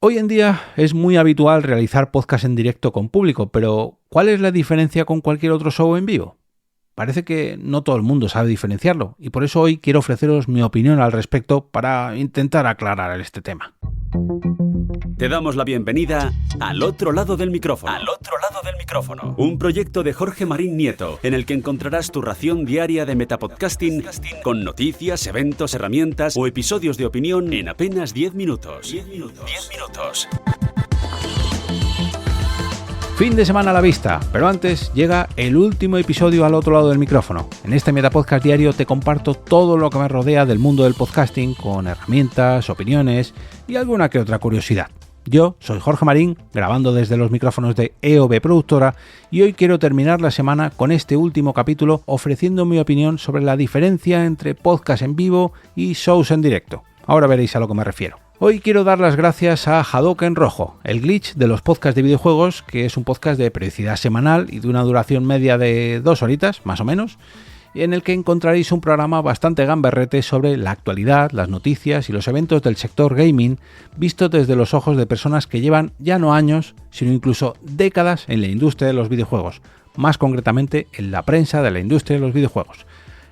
Hoy en día es muy habitual realizar podcast en directo con público, pero ¿cuál es la diferencia con cualquier otro show en vivo? Parece que no todo el mundo sabe diferenciarlo, y por eso hoy quiero ofreceros mi opinión al respecto para intentar aclarar este tema. Te damos la bienvenida al otro lado del micrófono. Al otro lado del micrófono. Un proyecto de Jorge Marín Nieto, en el que encontrarás tu ración diaria de metapodcasting con noticias, eventos, herramientas o episodios de opinión en apenas 10 minutos. 10 minutos. Fin de semana a la vista, pero antes llega el último episodio al otro lado del micrófono. En este Metapodcast diario te comparto todo lo que me rodea del mundo del podcasting con herramientas, opiniones y alguna que otra curiosidad. Yo soy Jorge Marín, grabando desde los micrófonos de EOB Productora, y hoy quiero terminar la semana con este último capítulo ofreciendo mi opinión sobre la diferencia entre podcast en vivo y shows en directo. Ahora veréis a lo que me refiero. Hoy quiero dar las gracias a Hadouken Rojo, el glitch de los podcasts de videojuegos, que es un podcast de periodicidad semanal y de una duración media de 2 horitas, más o menos, en el que encontraréis un programa bastante gamberrete sobre la actualidad, las noticias y los eventos del sector gaming, visto desde los ojos de personas que llevan ya no años, sino incluso décadas en la industria de los videojuegos, más concretamente en la prensa de la industria de los videojuegos.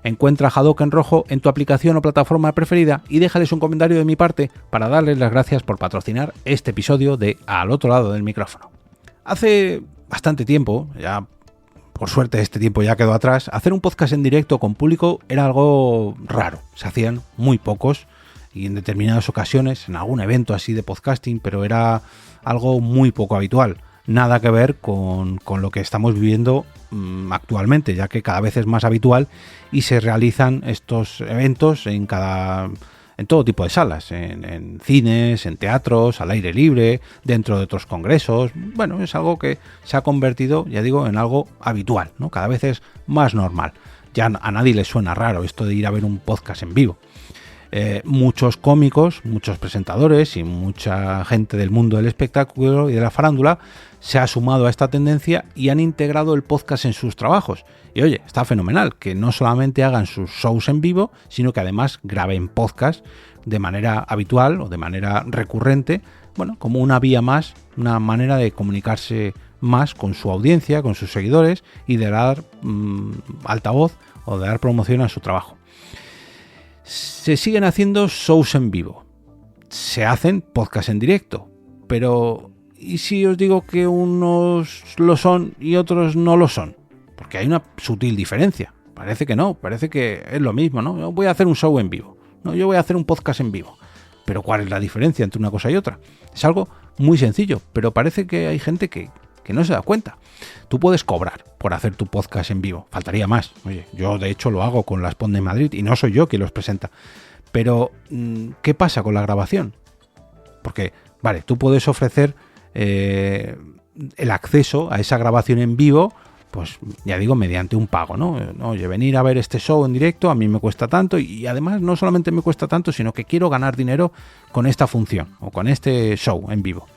Encuentra Hadouken Rojo en tu aplicación o plataforma preferida y déjales un comentario de mi parte para darles las gracias por patrocinar este episodio de Al otro lado del micrófono. Hace bastante tiempo, ya por suerte este tiempo ya quedó atrás, hacer un podcast en directo con público era algo raro. Se hacían muy pocos y en determinadas ocasiones, en algún evento así de podcasting, pero era algo muy poco habitual. Nada que ver con lo que estamos viviendo actualmente, ya que cada vez es más habitual y se realizan estos eventos en todo tipo de salas, en cines, en teatros, al aire libre, dentro de otros congresos. Bueno, es algo que se ha convertido, ya digo, en algo habitual, ¿no? Cada vez es más normal. Ya a nadie le suena raro esto de ir a ver un podcast en vivo. Muchos cómicos, muchos presentadores y mucha gente del mundo del espectáculo y de la farándula se ha sumado a esta tendencia y han integrado el podcast en sus trabajos. Y oye, está fenomenal que no solamente hagan sus shows en vivo, sino que además graben podcast de manera habitual o de manera recurrente, bueno, como una vía más, una manera de comunicarse más con su audiencia, con sus seguidores y de dar altavoz o de dar promoción a su trabajo. Se siguen haciendo shows en vivo, se hacen podcasts en directo, pero ¿y si os digo que unos lo son y otros no lo son? Porque hay una sutil diferencia. Parece que no, parece que es lo mismo, ¿no? Yo voy a hacer un show en vivo, no, yo voy a hacer un podcast en vivo. Pero ¿cuál es la diferencia entre una cosa y otra? Es algo muy sencillo, pero parece que hay gente que no se da cuenta. Tú puedes cobrar por hacer tu podcast en vivo, faltaría más. Oye, yo de hecho lo hago con la Spond de Madrid y no soy yo quien los presenta. Pero, ¿qué pasa con la grabación? Porque, vale, tú puedes ofrecer el acceso a esa grabación en vivo, pues ya digo, mediante un pago, ¿no? Oye, venir a ver este show en directo a mí me cuesta tanto y además no solamente me cuesta tanto, sino que quiero ganar dinero con esta función o con este show en vivo.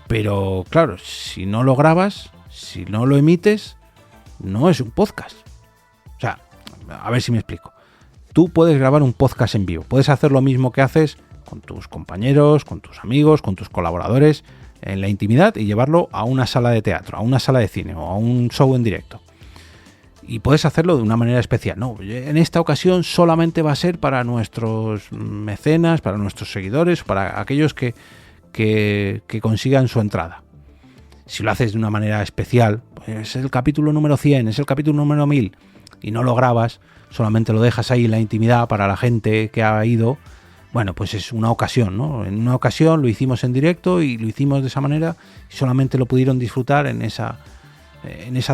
Pero claro, si no lo grabas, si no lo emites, no es un podcast. O sea, a ver si me explico. Tú puedes grabar un podcast en vivo, puedes hacer lo mismo que haces con tus compañeros, con tus amigos, con tus colaboradores en la intimidad y llevarlo a una sala de teatro, a una sala de cine o a un show en directo. Y puedes hacerlo de una manera especial. No, en esta ocasión solamente va a ser para nuestros mecenas, para nuestros seguidores, para aquellos que consigan su entrada. Si lo haces de una manera especial, pues es el capítulo número 100, es el capítulo número 1000 y no lo grabas, solamente lo dejas ahí en la intimidad para la gente que ha ido, bueno, pues es una ocasión, ¿no? En una ocasión lo hicimos en directo y lo hicimos de esa manera y solamente lo pudieron disfrutar en esa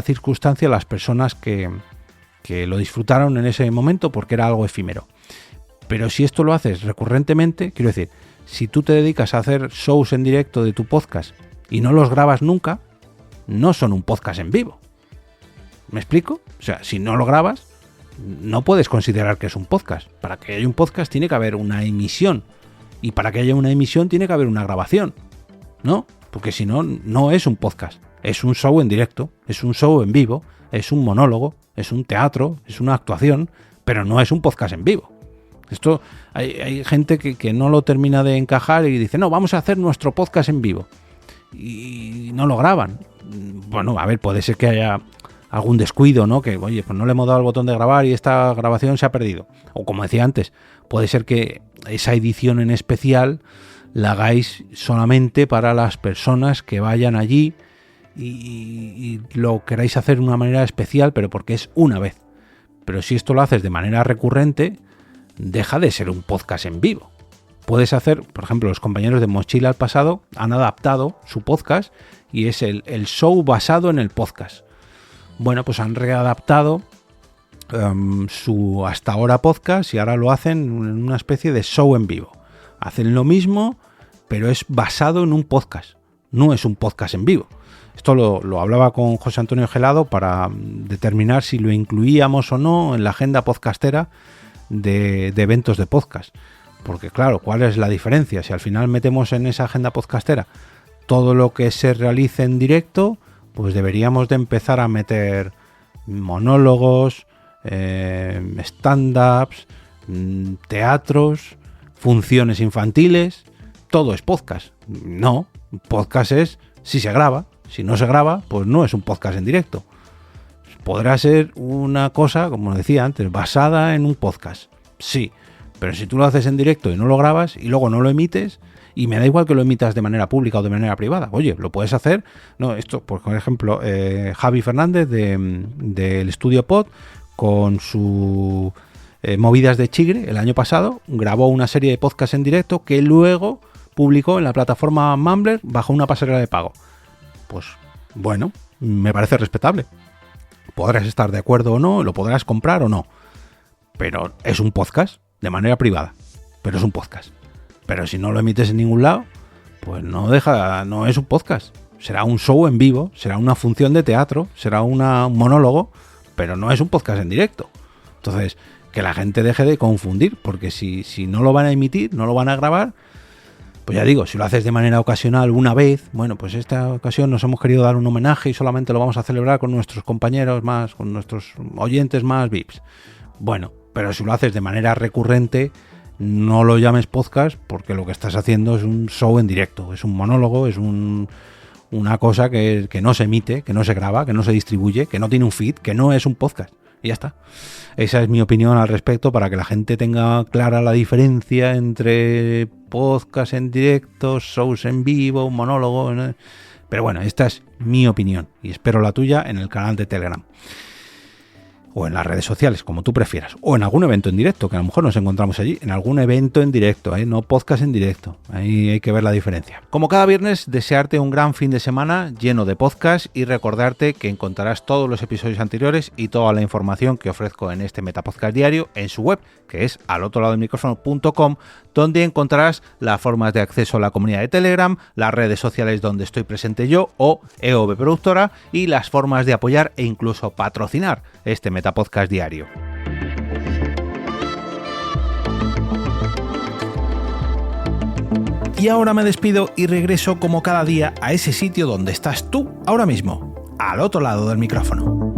circunstancia las personas que lo disfrutaron en ese momento porque era algo efímero. Pero si esto lo haces recurrentemente, quiero decir, si tú te dedicas a hacer shows en directo de tu podcast y no los grabas nunca, no son un podcast en vivo. ¿Me explico? O sea, si no lo grabas, no puedes considerar que es un podcast. Para que haya un podcast tiene que haber una emisión. Y para que haya una emisión tiene que haber una grabación. ¿No? Porque si no, no es un podcast. Es un show en directo, es un show en vivo, es un monólogo, es un teatro, es una actuación, pero no es un podcast en vivo. Esto hay gente que no lo termina de encajar y dice, no, vamos a hacer nuestro podcast en vivo. Y no lo graban. Bueno, a ver, puede ser que haya algún descuido, ¿no? Que, oye, pues no le hemos dado el botón de grabar y esta grabación se ha perdido. O como decía antes, puede ser que esa edición en especial la hagáis solamente para las personas que vayan allí y lo queráis hacer de una manera especial, pero porque es una vez. Pero si esto lo haces de manera recurrente, deja de ser un podcast en vivo. Puedes hacer, por ejemplo, los compañeros de Mochila al Pasado han adaptado su podcast y es el show basado en el podcast. Bueno, pues han readaptado su hasta ahora podcast y ahora lo hacen en una especie de show en vivo. Hacen lo mismo, pero es basado en un podcast. No es un podcast en vivo. Esto lo hablaba con José Antonio Gelado para determinar si lo incluíamos o no en la agenda podcastera de eventos de podcast. Porque claro, ¿cuál es la diferencia? Si al final metemos en esa agenda podcastera todo lo que se realice en directo, pues deberíamos de empezar a meter monólogos, stand-ups, teatros, funciones infantiles. Todo es podcast. No, podcast es si se graba. Si no se graba, pues no es un podcast en directo. Podrá ser una cosa, como decía antes, basada en un podcast. Sí, pero si tú lo haces en directo y no lo grabas y luego no lo emites, y me da igual que lo emitas de manera pública o de manera privada. Oye, lo puedes hacer. No, esto, por ejemplo, Javi Fernández del Estudio Pod, con su Movidas de Chigre, el año pasado, grabó una serie de podcasts en directo que luego publicó en la plataforma Mumbler bajo una pasarela de pago. Pues bueno, me parece respetable. Podrás estar de acuerdo o no, lo podrás comprar o no. Pero es un podcast de manera privada. Pero es un podcast. Pero si no lo emites en ningún lado, pues no es un podcast. Será un show en vivo, será una función de teatro, será un monólogo, pero no es un podcast en directo. Entonces, que la gente deje de confundir, porque si no lo van a emitir, no lo van a grabar, pues ya digo, si lo haces de manera ocasional una vez, bueno, pues esta ocasión nos hemos querido dar un homenaje y solamente lo vamos a celebrar con nuestros compañeros más, con nuestros oyentes más VIPs. Bueno, pero si lo haces de manera recurrente, no lo llames podcast, porque lo que estás haciendo es un show en directo, es un monólogo, es una cosa que no se emite, que no se graba, que no se distribuye, que no tiene un feed, que no es un podcast. Y ya está. Esa es mi opinión al respecto, para que la gente tenga clara la diferencia entre podcast en directo, shows en vivo, un monólogo, ¿no? Pero bueno, esta es mi opinión y espero la tuya en el canal de Telegram. O en las redes sociales, como tú prefieras. O en algún evento en directo, que a lo mejor nos encontramos allí. En algún evento en directo, no podcast en directo. Ahí hay que ver la diferencia. Como cada viernes, desearte un gran fin de semana lleno de podcast y recordarte que encontrarás todos los episodios anteriores y toda la información que ofrezco en este Metapodcast diario en su web, que es alotroladodelmicrófono.com, donde encontrarás las formas de acceso a la comunidad de Telegram, las redes sociales donde estoy presente yo o EOB Productora, y las formas de apoyar e incluso patrocinar este Metapodcast diario. Y ahora me despido y regreso como cada día a ese sitio donde estás tú ahora mismo, al otro lado del micrófono.